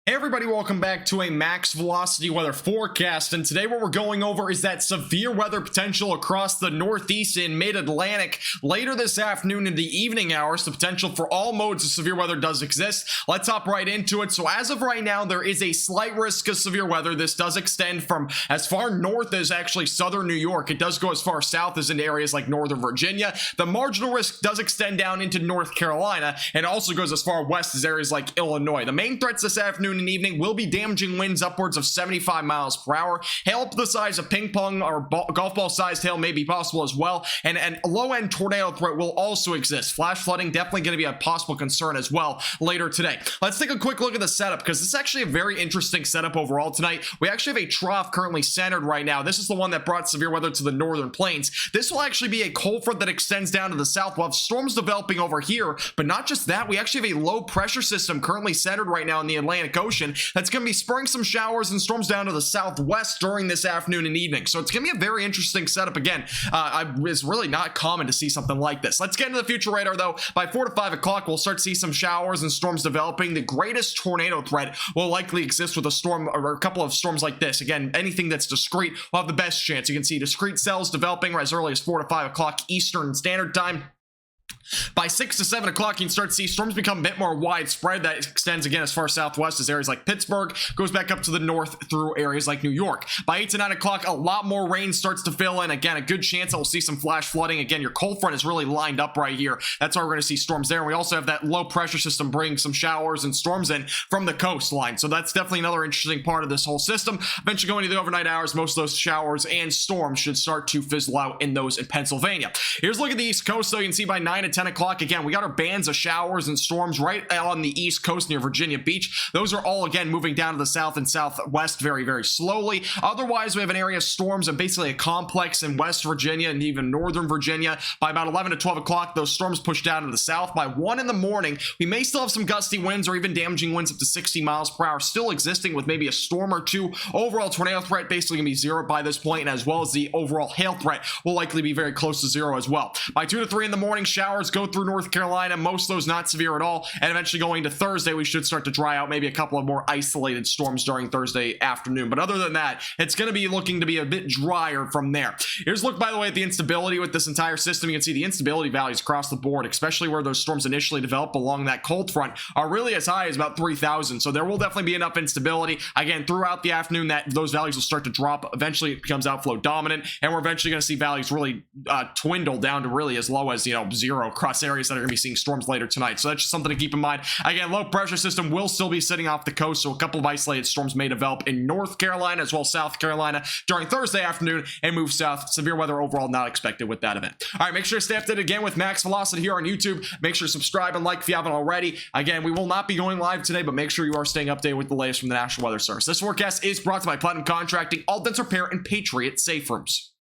Hey everybody, welcome back to a max velocity weather forecast, and today what we're going over is that severe weather potential across the northeast and mid-Atlantic. Later this afternoon in the evening hours, the potential for all modes of severe weather does exist. Let's hop right into it. So as of right now, there is a slight risk of severe weather. This does extend from as far north as actually southern New York. It does go as far south as into areas like northern Virginia. The marginal risk does extend down into North Carolina, and also goes as far west as areas like Illinois. The main threats this afternoon and evening will be damaging winds upwards of 75 miles per hour. Hail up to the size of ping pong or golf ball sized hail may be possible as well, and a low end tornado threat will also exist. Flash flooding definitely going to be a possible concern as well later today. Let's take a quick look at the setup, because this is actually a very interesting setup overall tonight. We actually have a trough currently centered right now. This is the one that brought severe weather to the northern plains. This will actually be a cold front that extends down to the south. We'll have storms developing over here, but not just that, we actually have a low pressure system currently centered right now in the Atlantic Ocean that's going to be spurring some showers and storms down to the southwest during this afternoon and evening. So it's going to be a very interesting setup. Again, it's really not common to see something like this. Let's get into the future radar though. By 4 to 5 o'clock, we'll start to see some showers and storms developing. The greatest tornado threat will likely exist with a storm or a couple of storms like this. Again, anything that's discrete will have the best chance. You can see discrete cells developing as early as 4 to 5 o'clock Eastern Standard Time. By 6 to 7 o'clock, you can start to see storms become a bit more widespread. That extends again as far southwest as areas like Pittsburgh, goes back up to the north through areas like New York. By 8 to 9 o'clock, a lot more rain starts to fill in. Again, a good chance that we'll see some flash flooding. Again, your cold front is really lined up right here. That's why we're going to see storms there. And we also have that low pressure system bringing some showers and storms in from the coastline. So that's definitely another interesting part of this whole system. Eventually going into the overnight hours, most of those showers and storms should start to fizzle out in those in Pennsylvania. Here's a look at the East Coast. So you can see by 9 to 10 o'clock, again, we got our bands of showers and storms right on the East Coast near Virginia Beach. Those are all, again, moving down to the south and southwest very, very slowly. Otherwise, we have an area of storms and basically a complex in West Virginia and even Northern Virginia. By about 11 to 12 o'clock, those storms push down to the south. By 1 in the morning, we may still have some gusty winds or even damaging winds up to 60 miles per hour still existing, with maybe a storm or two. Overall tornado threat basically going to be 0 by this point, and as well as the overall hail threat will likely be very close to 0 as well. By 2 to 3 in the morning, showers go through North Carolina, most of those not severe at all, and eventually going to Thursday, we should start to dry out, maybe a couple of more isolated storms during Thursday afternoon. But other than that, it's going to be looking to be a bit drier from there. Here's a look, by the way, at the instability with this entire system. You can see the instability values across the board, especially where those storms initially develop along that cold front, are really as high as about 3,000. So there will definitely be enough instability. Again, throughout the afternoon, that those values will start to drop. Eventually, it becomes outflow dominant, and we're eventually going to see values really dwindle down to really as low as 0 across areas that are going to be seeing storms later tonight. So that's just something to keep in mind. Again, low pressure system will still be sitting off the coast, so a couple of isolated storms may develop in North Carolina as well as South Carolina during Thursday afternoon and move south. Severe weather overall not expected with that event. All right, make sure to stay updated again with Max Velocity here on YouTube. Make sure to subscribe and like if you haven't already. Again, we will not be going live today, but make sure you are staying updated with the latest from the National Weather Service. This forecast is brought to you by Platinum Contracting, All Dense Repair, and Patriot Safe Rooms.